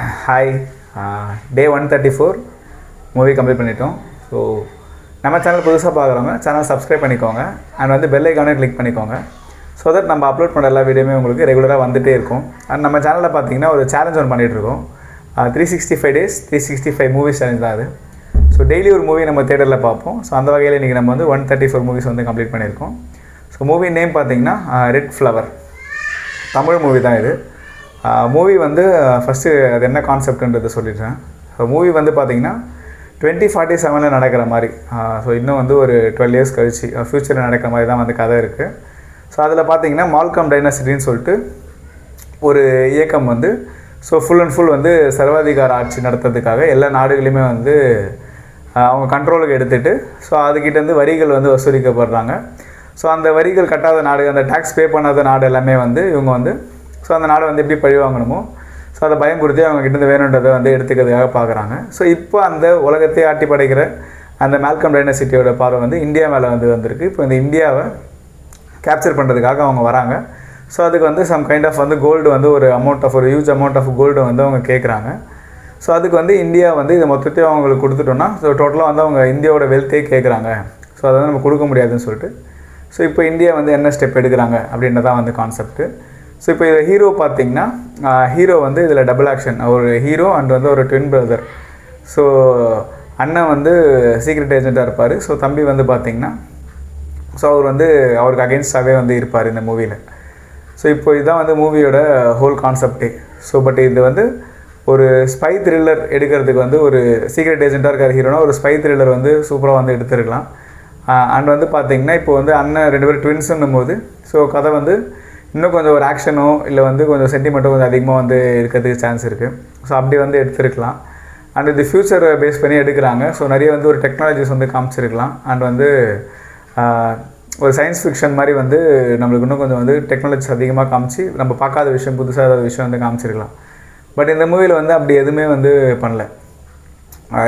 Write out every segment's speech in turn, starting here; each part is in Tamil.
ஹாய். டே 134 மூவி கம்ப்ளீட் பண்ணிட்டோம். ஸோ நம்ம சேனல் புதுசாக பார்க்குறவங்க சேனல் சப்ஸ்கிரைப் பண்ணிக்கோங்க அண்ட் வந்து பெல் ஐக்கானே கிளிக் பண்ணிக்கோங்க. ஸோ தட் நம்ம அப்லோட் பண்ணுற எல்லா வீடியோமே உங்களுக்கு ரெகுலராக வந்துகிட்டே இருக்கும். அண்ட் நம்ம சேனலில் பார்த்தீங்கன்னா ஒரு சேலஞ்ச் ஒன்று பண்ணிகிட்ருக்கோம். 365 days 365 மூவிஸ் சேலஞ்ச் தான் அது. ஸோ டெய்லி ஒரு மூவி நம்ம தேட்டரில் பார்ப்போம். ஸோ அந்த வகையில் இன்றைக்கி நம்ம வந்து 134 மூவிஸ் வந்து கம்ப்ளீட் பண்ணியிருக்கோம். ஸோ மூவி நேம் பார்த்தீங்கன்னா ரெட் ஃப்ளவர். தமிழ் மூவி தான் இது. மூவி வந்து ஃபஸ்ட்டு அது என்ன கான்செப்ட்ன்றதை சொல்லிடுறேன். ஸோ மூவி வந்து பார்த்திங்கன்னா 2047 நடக்கிற மாதிரி. ஸோ இன்னும் வந்து ஒரு 12 years கழிச்சு ஃப்யூச்சரில் நடக்கிற மாதிரி தான் வந்து கதை இருக்குது. ஸோ அதில் பார்த்திங்கன்னா மால்கம் டைனஸ்டின்னு சொல்லிட்டு ஒரு இயக்கம் வந்து ஸோ ஃபுல் அண்ட் ஃபுல் வந்து சர்வாதிகார ஆட்சி நடத்துறதுக்காக எல்லா நாடுகளையுமே வந்து அவங்க கண்ட்ரோலுக்கு எடுத்துகிட்டு ஸோ அதுக்கிட்டேருந்து வரிகள் வந்து வசூலிக்கப்படுறாங்க. ஸோ அந்த வரிகள் கட்டாத நாடு, அந்த டேக்ஸ் பே பண்ணாத நாடு எல்லாமே வந்து இவங்க வந்து ஸோ அந்த நாடை வந்து எப்படி பழி வாங்கணுமோ ஸோ அதை பயம் கொடுத்து அவங்க கிட்டேருந்து வேணுன்றதை வந்து எடுத்துக்கிறதுக்காக பார்க்குறாங்க. ஸோ இப்போ அந்த உலகத்தை ஆட்டி படைக்கிற அந்த மால்கம் டைனஸ்டியோட பார்வை வந்து இந்தியா மேலே வந்து வந்திருக்கு. இப்போ இந்த இந்தியாவை கேப்சர் பண்ணுறதுக்காக அவங்க வராங்க. ஸோ அதுக்கு வந்து சம் கைண்ட் ஆஃப் வந்து கோல்டு வந்து ஒரு ஹியூஜ் அமௌண்ட் ஆஃப் கோல்டு வந்து அவங்க கேட்குறாங்க. ஸோ அதுக்கு வந்து இந்தியா வந்து இதை மொத்தத்தையும் அவங்களுக்கு கொடுத்துட்டோன்னா ஸோ டோட்டலாக வந்து அவங்க இந்தியாவோட வெல்த்தே கேட்குறாங்க. ஸோ அதை வந்து நம்ம கொடுக்க முடியாதுன்னு சொல்லிட்டு ஸோ இப்போ இந்தியா வந்து என்ன ஸ்டெப் எடுக்கிறாங்க அப்படின்றதான் வந்து கான்செப்ட்டு. ஸோ இப்போ இதில் ஹீரோ பார்த்திங்கன்னா ஹீரோ வந்து இதில் டபுள் ஆக்ஷன், ஒரு ஹீரோ அண்ட் வந்து ஒரு ட்வின் பிரதர். ஸோ அண்ணன் வந்து சீக்ரெட் ஏஜெண்ட்டாக இருப்பார். ஸோ தம்பி வந்து பார்த்திங்கன்னா ஸோ அவர் வந்து அவருக்கு அகெயின்ஸ்டாகவே வந்து இருப்பார் இந்த மூவியில். ஸோ இப்போ இதுதான் வந்து மூவியோட ஹோல் கான்செப்டே. ஸோ பட் இது வந்து ஒரு ஸ்பை த்ரில்லர் எடுக்கிறதுக்கு வந்து ஒரு சீக்ரெட் ஏஜெண்ட்டாக இருக்கிற ஹீரோனா ஒரு ஸ்பை த்ரில்லர் வந்து சூப்பராக வந்து எடுத்துருக்கலாம். அண்ட் வந்து பார்த்திங்கன்னா இப்போ வந்து அண்ணன் 2 பேரும் ட்வின்ஸுன்னும் போது ஸோ கதை வந்து இன்னும் கொஞ்சம் ஒரு ஆக்ஷனோ இல்லை வந்து கொஞ்சம் சென்டிமெண்ட்டோ கொஞ்சம் அதிகமாக வந்து இருக்கிறதுக்கு சான்ஸ் இருக்குது. ஸோ அப்படி வந்து எடுத்துருக்கலாம். அண்ட் இது ஃப்யூச்சரை பேஸ் பண்ணி எடுக்கிறாங்க. ஸோ நிறைய வந்து ஒரு டெக்னாலஜிஸ் வந்து காமிச்சிருக்கலாம். அண்ட் வந்து ஒரு சயின்ஸ் ஃபிக்ஷன் மாதிரி வந்து நம்மளுக்கு இன்னும் கொஞ்சம் வந்து டெக்னாலஜிஸ் அதிகமாக காமிச்சு நம்ம பார்க்காத விஷயம், புதுசாக ஏதாவது விஷயம் வந்து காமிச்சிருக்கலாம். பட் இந்த மூவியில் வந்து அப்படி எதுவுமே வந்து பண்ணல.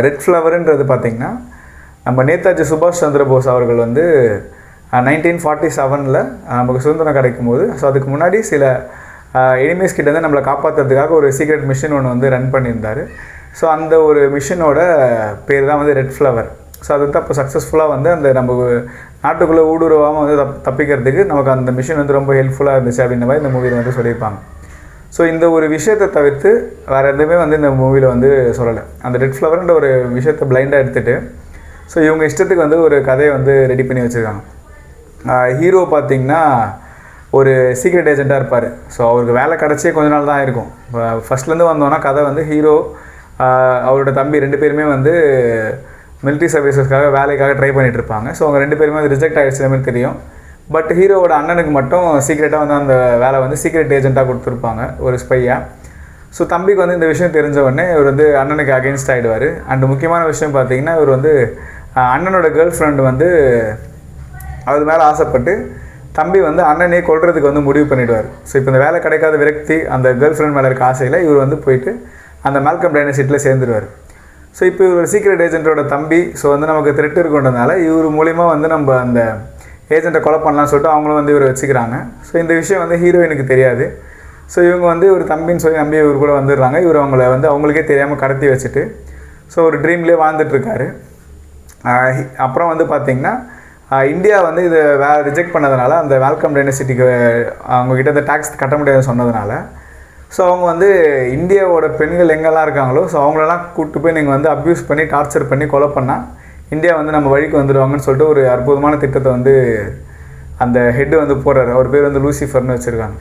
ரெட் ஃப்ளவருன்றது பார்த்திங்கன்னா நம்ம நேதாஜி சுபாஷ் சந்திர போஸ் அவர்கள் வந்து 1947 நமக்கு சுதந்திரம் கிடைக்கும் போது ஸோ அதுக்கு முன்னாடி சில எனிமீஸ் கிட்டேருந்து நம்மளை காப்பாற்றுறதுக்காக ஒரு சீக்ரெட் மிஷன் ஒன்று வந்து ரன் பண்ணியிருந்தார். ஸோ அந்த ஒரு மிஷனோட பேர் தான் வந்து ரெட் ஃப்ளவர். ஸோ அது வந்து அப்போ சக்ஸஸ்ஃபுல்லாக வந்து அந்த நம்ம நாட்டுக்குள்ளே ஊடுருவாமல் வந்து தப்பிக்கிறதுக்கு நமக்கு அந்த மிஷன் வந்து ரொம்ப ஹெல்ப்ஃபுல்லாக இருந்துச்சு அப்படின்ற மாதிரி இந்த மூவியில் வந்து சொல்லியிருப்பாங்க. ஸோ இந்த ஒரு விஷயத்தை தவிர்த்து வேறு எதுவுமே வந்து இந்த மூவியில் வந்து சொல்லலை. அந்த ரெட் ஃப்ளவர்ன்ற ஒரு விஷயத்தை பிளைண்டாக எடுத்துகிட்டு ஸோ இவங்க இஷ்டத்துக்கு வந்து ஒரு கதையை வந்து ரெடி பண்ணி வச்சுருக்காங்க. ஹீரோ பார்த்திங்கன்னா ஒரு சீக்ரெட் ஏஜெண்ட்டாக இருப்பார். ஸோ அவருக்கு வேலை கிடச்சே கொஞ்ச நாள் தான் இருக்கும். இப்போ ஃபஸ்ட்லேருந்து வந்தோன்னா கதை வந்து ஹீரோ அவரோட தம்பி 2 பேருமே வந்து மிலிட்ரி சர்வீசஸ்க்காக வேலைக்காக ட்ரை பண்ணிகிட்டு இருப்பாங்க. ஸோ அவங்க 2 பேருமே அது ரிஜெக்ட் ஆகிடுச்சு மாதிரி தெரியும். பட் ஹீரோவோட அண்ணனுக்கு மட்டும் சீக்ரெட்டாக வந்து அந்த வேலை வந்து சீக்ரெட் ஏஜெண்ட்டாக கொடுத்துருப்பாங்க, ஒரு ஸ்பையாக. ஸோ தம்பிக்கு வந்து இந்த விஷயம் தெரிஞ்ச உடனே இவர் வந்து அண்ணனுக்கு அகெயின்ஸ்ட் ஆகிடுவார். அண்ட் முக்கியமான விஷயம் பார்த்திங்கன்னா இவர் வந்து அண்ணனோட கேர்ள் ஃப்ரெண்டு வந்து அது மேலே ஆசைப்பட்டு தம்பி வந்து அண்ணனே கொல்றதுக்கு வந்து முடிவு பண்ணிவிடுவார். ஸோ இப்போ இந்த வேலை கிடைக்காத விரக்தி அந்த கேர்ள் ஃப்ரெண்ட் மேலே இருக்க ஆசையில் இவர் வந்து போயிட்டு அந்த மால்கம் டைனஸ்டியில் சேர்ந்துருவார். ஸோ இப்போ இவர் ஒரு சீக்ரெட் ஏஜென்ட்டோட தம்பி. ஸோ வந்து நமக்கு த்ரெட் இருக்குன்றதுனால இவர் மூலிமா வந்து நம்ம அந்த ஏஜென்ட்டை கொலை பண்ணலான்னு சொல்லிட்டு அவங்களும் வந்து இவர் வச்சுக்கிறாங்க. ஸோ இந்த விஷயம் வந்து ஹீரோயினுக்கு தெரியாது. ஸோ இவங்க வந்து ஒரு தம்பின்னு சொல்லி நம்பி இவர் கூட வந்துடுறாங்க. இவர் அவங்கள வந்து அவங்களுக்கே தெரியாமல் கடத்தி வச்சுட்டு ஸோ ஒரு ட்ரீம்லேயே வாழ்ந்துட்டுருக்காரு. அப்புறம் வந்து பார்த்திங்கன்னா இந்தியா வந்து இதை ரிஜெக்ட் பண்ணதுனால அந்த மால்கம் டைனஸ்டிக்கு அவங்கக்கிட்ட இந்த டேக்ஸ் கட்ட முடியாதுன்னு சொன்னதுனால ஸோ அவங்க வந்து இந்தியாவோட பெண்கள் எங்கெல்லாம் இருக்காங்களோ ஸோ அவங்களெல்லாம் கூப்பிட்டு போய் நீங்கள் வந்து அப்யூஸ் பண்ணி டார்ச்சர் பண்ணி கொலை பண்ணால் இந்தியா வந்து நம்ம வழிக்கு வந்துடுவாங்கன்னு சொல்லிட்டு ஒரு அற்புதமான திட்டத்தை வந்து அந்த ஹெட்டு வந்து போடுறாரு. அவர் பேர் வந்து லூசிஃபர்னு வச்சுருக்காங்க.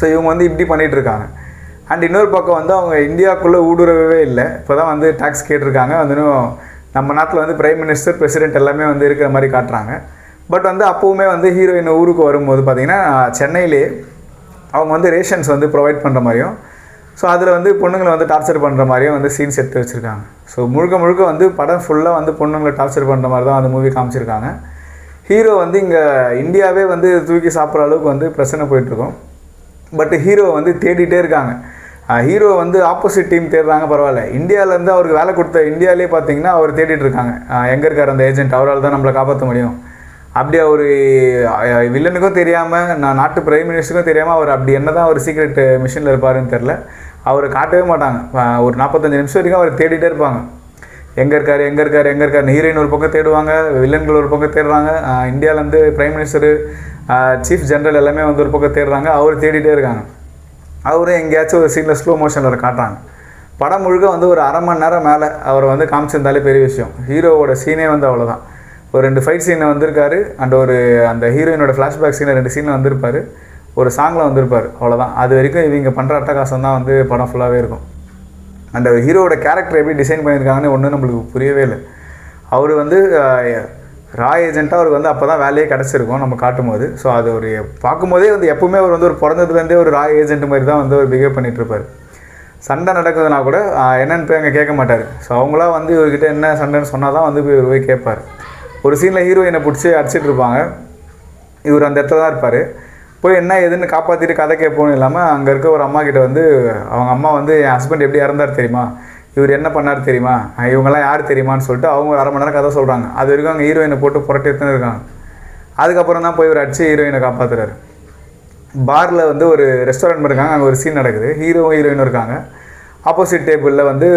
ஸோ இவங்க வந்து இப்படி பண்ணிகிட்ருக்காங்க. அண்ட் இன்னொரு பக்கம் வந்து அவங்க இந்தியாவுக்குள்ளே ஊடுருவவே இல்லை. இப்போ தான் வந்து டேக்ஸ் கேட்டிருக்காங்க. வந்து நம்ம நாட்டில் வந்து பிரைம் மினிஸ்டர், பிரசிடென்ட் எல்லாமே வந்து இருக்கிற மாதிரி காட்டுறாங்க. பட் வந்து அப்போவுமே வந்து ஹீரோயின் ஊருக்கு வரும்போது பார்த்திங்கன்னா சென்னையிலே அவங்க வந்து ரேஷன்ஸ் வந்து ப்ரொவைட் பண்ணுற மாதிரியும் ஸோ அதில் வந்து பொண்ணுங்களை வந்து டார்ச்சர் பண்ணுற மாதிரியும் வந்து சீன்ஸ் எடுத்து வச்சுருக்காங்க. ஸோ முழுக்க வந்து படம் ஃபுல்லாக வந்து பொண்ணுங்களை டார்ச்சர் பண்ணுற மாதிரி தான் அந்த மூவி காமிச்சிருக்காங்க. ஹீரோ வந்து இங்கே இந்தியாவே வந்து தூக்கி சாப்பிட்ற அளவுக்கு வந்து பிரச்சனை போயிட்டுருக்கோம். பட் ஹீரோ வந்து தேடிட்டே இருக்காங்க. ஹீரோ வந்து ஆப்போசிட் டீம் தேடுறாங்க, பரவாயில்ல. இந்தியாவிலேருந்து அவருக்கு வேலை கொடுத்த இந்தியாவிலே பார்த்திங்கன்னா அவர் தேடிட்டுருக்காங்க. எங்கே இருக்கார் அந்த ஏஜென்ட், அவரால் தான் நம்மளை காப்பாற்ற முடியும். அப்படி அவர் வில்லனுக்கும் தெரியாமல், நாட்டு பிரைம் மினிஸ்டருக்கும் தெரியாமல் அவர் அப்படி என்ன தான் ஒரு சீக்ரெட் மிஷனில் இருப்பாருன்னு தெரில. அவரை காட்டவே மாட்டாங்க. ஒரு 45 நிமிஷம் வரைக்கும் அவர் தேடிட்டே இருப்பாங்க. எங்கே இருக்கார். ஹீரோயின் ஒரு பக்கம் தேடுவாங்க, வில்லன்கள் ஒரு பக்கம் தேடுறாங்க, இந்தியாவிலேருந்து பிரைம் மினிஸ்டரு, சீஃப் ஜெனரல் எல்லாமே வந்து ஒரு பக்கம் தேடுறாங்க. அவர் தேடிட்டே இருக்காங்க. அவரும் எங்கேயாச்சும் ஒரு சீனில் ஸ்லோ மோஷனில் காட்டுறாங்க. படம் முழுக்க வந்து ஒரு அரை மணி நேரம் மேலே அவரை வந்து காமிச்சிருந்தாலே பெரிய விஷயம். ஹீரோவோட சீனே வந்து அவ்வளோதான். ஒரு 2 ஃபைட் சீனில் வந்திருக்காரு, அண்ட் அந்த ஹீரோயினோட ஃப்ளாஷ்பேக் சீனில் 2 சீனில் வந்திருப்பார், ஒரு சாங்கில் வந்திருப்பார், அவ்வளோதான். அது வரைக்கும் இவங்க பண்ணுற அட்டகாசம் தான் வந்து படம் ஃபுல்லாகவே இருக்கும். அந்த ஹீரோவோட கேரக்டர் எப்படி டிசைன் பண்ணியிருக்காங்கன்னு ஒன்றும் நம்மளுக்கு புரியவே இல்லை. அவர் வந்து ரா ஏஜென்ட்டாக அவருக்கு வந்து அப்போ தான் வேலையே கிடச்சிருக்கும் நம்ம காட்டும்போது. ஸோ அது ஒரு பார்க்கும்போதே வந்து எப்பவுமே அவர் வந்து ஒரு பிறந்ததுலேருந்தே ஒரு ரா ஏஜென்ட் மாதிரி தான் வந்து அவர் பிஹேவ் பண்ணிகிட்ருப்பார். சண்டை நடக்குதுன்னா கூட என்னென்னு போய் அங்கே கேட்க மாட்டார். ஸோ அவங்களாம் வந்து இவர்கிட்ட என்ன சண்டைன்னு சொன்னால் தான் வந்து போய் கேட்பார். ஒரு சீனில் ஹீரோயினை பிடிச்சி அடிச்சிட்டு இருப்பாங்க, இவர் அந்த இடத்துல தான் இருப்பார். போய் என்ன எதுன்னு காப்பாற்றிட்டு கதை கேட்போன்னு இல்லாமல் அங்கே இருக்க ஒரு அம்மா கிட்ட வந்து அவங்க அம்மா வந்து என் ஹஸ்பண்ட் எப்படி இறந்தார் தெரியுமா, இவர் என்ன பண்ணார் தெரியுமா, இவங்கெல்லாம் யார் தெரியுமான்னு சொல்லிட்டு அவங்க ஒரு அரை மணி நேரம் கதை சொல்கிறாங்க. அது வரைக்கும் அங்கே ஹீரோயினை போட்டு புரட்டி எடுத்துன்னு இருக்காங்க. அதுக்கப்புறம் தான் போய் ஒரு அடிச்சு ஹீரோயினை காப்பாற்றுறாரு. பாரில் வந்து ஒரு ரெஸ்டாரண்ட் இருக்காங்க, அங்கே ஒரு சீன் நடக்குது, ஹீரோயினும் இருக்காங்க. ஆப்போசிட் டேபிளில் வந்து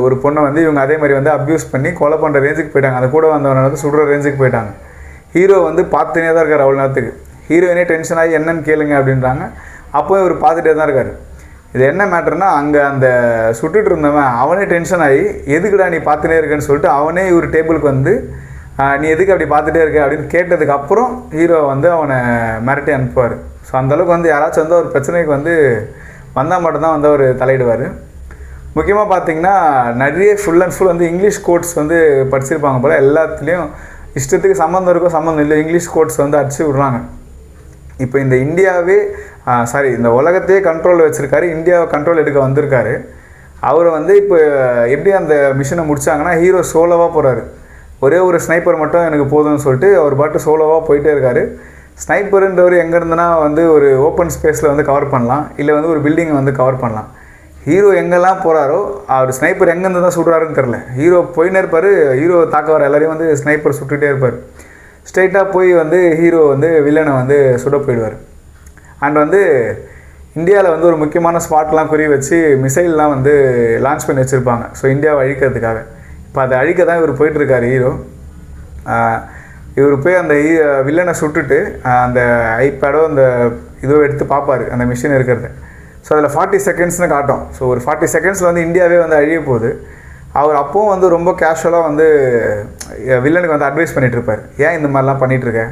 ஒரு பொண்ணை வந்து இவங்க அதே மாதிரி வந்து அப்யூஸ் பண்ணி கொலை பண்ணுற ரேஞ்சுக்கு போயிட்டாங்க. அது கூட வந்தவனை வந்து சுடுற ரேஞ்சுக்கு போயிட்டாங்க. ஹீரோ வந்து பார்த்துனே தான் இருக்கார் அவ்வளோ நேரத்துக்கு. ஹீரோயினே டென்ஷன் ஆகி என்னன்னு கேளுங்க அப்படின்றாங்க. அப்போ இவர் பார்த்துட்டே தான் இருக்கார். இது என்ன மேட்டர்னா, அங்கே அந்த சுட்டுட்டு இருந்தவன் அவனே டென்ஷன் ஆகி எதுக்குடா நீ பார்த்துனே இருக்கேன்னு சொல்லிட்டு அவனே இவர் டேபிளுக்கு வந்து நீ எதுக்கு அப்படி பார்த்துட்டே இருக்க அப்படின்னு கேட்டதுக்கப்புறம் ஹீரோ வந்து அவனை மிரட்டி அனுப்புவார். ஸோ அந்தளவுக்கு வந்து யாராச்சும் வந்து ஒரு பிரச்சனைக்கு வந்து வந்தால் மட்டும்தான் வந்து அவர் தலையிடுவார். முக்கியமாக பார்த்தீங்கன்னா நிறைய ஃபுல் அண்ட் ஃபுல் வந்து இங்கிலீஷ் கோட்ஸ் வந்து படிச்சிருப்பாங்க போல். எல்லாத்துலேயும் இஷ்டத்துக்கு சம்மந்தம் இருக்கோ சம்மந்தம் இல்லை இங்கிலீஷ் கோட்ஸ் வந்து அடிச்சு விட்றாங்க. இப்போ இந்த இந்தியாவே இந்த உலகத்தையே கண்ட்ரோல் வச்சுருக்காரு, இந்தியாவை கண்ட்ரோல் எடுக்க வந்திருக்காரு. அவரை வந்து இப்போ எப்படி அந்த மிஷனை முடித்தாங்கன்னா, ஹீரோ சோலோவாக போகிறாரு. ஒரே ஒரு ஸ்னைப்பர் மட்டும் எனக்கு போதும்னு சொல்லிட்டு அவர் பாட்டு சோலோவாக போயிட்டே இருக்கார். ஸ்னைப்பருன்றவர் எங்கே இருந்துன்னா வந்து ஒரு ஓப்பன் ஸ்பேஸில் வந்து கவர் பண்ணலாம், இல்லை வந்து ஒரு பில்டிங்கை வந்து கவர் பண்ணலாம். ஹீரோ எங்கெல்லாம் போகிறாரோ அவர் ஸ்னைப்பர் எங்கேருந்து தான் சுடுறாருன்னு தெரில. ஹீரோ போயின்னே இருப்பார், ஹீரோ தாக்க வர எல்லாரையும் வந்து ஸ்னைப்பர் சுட்டுகிட்டே இருப்பார். ஸ்ட்ரைட்டாக போய் வந்து ஹீரோ வந்து வில்லனை வந்து சுட போயிடுவார். அண்ட் வந்து இந்தியாவில் வந்து ஒரு முக்கியமான ஸ்பாட்லாம் குறி வச்சு மிசைல்லாம் வந்து லான்ச் பண்ணி வச்சுருப்பாங்க. ஸோ இந்தியாவை அழிக்கிறதுக்காக. இப்போ அதை அழிக்க தான் இவர் போயிட்டுருக்கார் ஹீரோ. இவர் போய் அந்த வில்லனை சுட்டுட்டு அந்த ஐபேடோ அந்த இதோ எடுத்து பார்ப்பார், அந்த மிஷின் இருக்கிறது. ஸோ அதில் 40 செகண்ட்ஸ்னு காட்டும். ஸோ ஒரு 40 செகண்ட்ஸில் வந்து இந்தியாவே வந்து அழிய போகுது. அவர் அப்போவும் வந்து ரொம்ப கேஷுவலாக வந்து வில்லனுக்கு வந்து அட்வைஸ் பண்ணிகிட்ருப்பார். ஏன் இந்த மாதிரிலாம் பண்ணிகிட்ருக்க,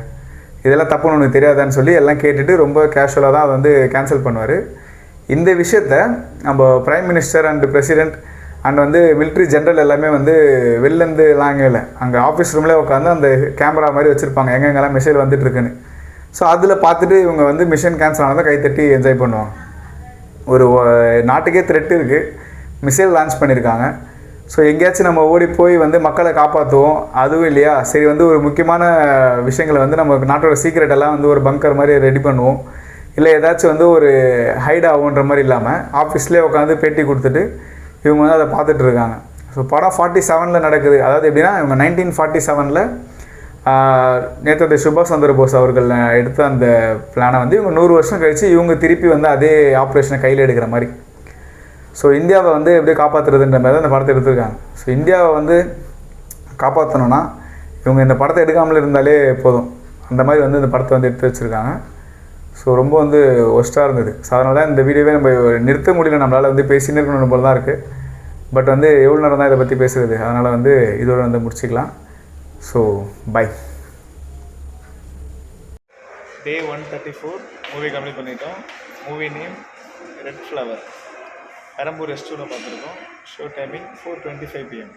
இதெல்லாம் தப்புன்னு உனக்கு தெரியாதான்னு சொல்லி எல்லாம் கேட்டுட்டு ரொம்ப கேஷுவலாக தான் அதை வந்து கேன்சல் பண்ணுவார். இந்த விஷயத்த நம்ம prime minister and president and வந்து மிலிட்ரி ஜென்ரல் எல்லாமே வந்து வெளிலேருந்து இல்லை, அங்கே ஆஃபீஸ் ரூம்லேயே உட்காந்து அந்த கேமரா மாதிரி வச்சுருப்பாங்க எங்கெங்கெல்லாம் மிசைல் வந்துட்டுருக்குன்னு. ஸோ அதில் பார்த்துட்டு இவங்க வந்து மிஷன் கேன்சல் ஆனதை கைத்தட்டி என்ஜாய் பண்ணுவாங்க. ஒரு நாட்டுக்கே த்ரெட் இருக்குது, மிசைல் லான்ச் பண்ணியிருக்காங்க. ஸோ எங்கேயாச்சும் நம்ம ஓடி போய் வந்து மக்களை காப்பாற்றுவோம், அதுவும் இல்லையா சரி வந்து ஒரு முக்கியமான விஷயங்களை வந்து நம்ம நாட்டோட சீக்ரெட் எல்லாம் வந்து ஒரு பங்கர் மாதிரி ரெடி பண்ணுவோம், இல்லை ஏதாச்சும் வந்து ஒரு ஹைட் ஆகுன்ற மாதிரி இல்லாமல் ஆஃபீஸ்லேயே உட்காந்து பேட்டி கொடுத்துட்டு இவங்க வந்து அதை பார்த்துட்டு இருக்காங்க. ஸோ படம் 47 நடக்குது. அதாவது எப்படின்னா இவங்க 1947 நேதாஜி சுபாஷ் சந்திர போஸ் அவர்கள் எடுத்த அந்த பிளானை வந்து இவங்க 100 வருஷம் கழித்து இவங்க திருப்பி வந்து அதே ஆப்ரேஷனை கையில் எடுக்கிற மாதிரி. ஸோ இந்தியாவை வந்து எப்படி காப்பாற்றுறதுன்ற மாதிரி தான் இந்த படத்தை எடுத்துருக்காங்க. ஸோ இந்தியாவை வந்து காப்பாற்றணுன்னா இவங்க இந்த படத்தை எடுக்காமல் இருந்தாலே போதும், அந்த மாதிரி வந்து இந்த படத்தை வந்து எடுத்து வச்சுருக்காங்க. ஸோ ரொம்ப வந்து ஒஸ்ட்டாக இருந்தது. ஸோ அதனால தான் இந்த வீடியோவே நம்ம நிறுத்த முடியல, நம்மளால் வந்து பேசினே இருக்கணும் போல தான் இருக்குது. பட் வந்து எவ்வளோ நேரம் தான் இதை பற்றி பேசுகிறது, அதனால் வந்து இதோட வந்து முடிச்சிக்கலாம். So bye. Day 134 movie complete பண்ணிட்டோம். Movie name red flower. Perambur ரெஸ்டூரில் பார்த்துருக்கோம். Show timing 4:25 PM.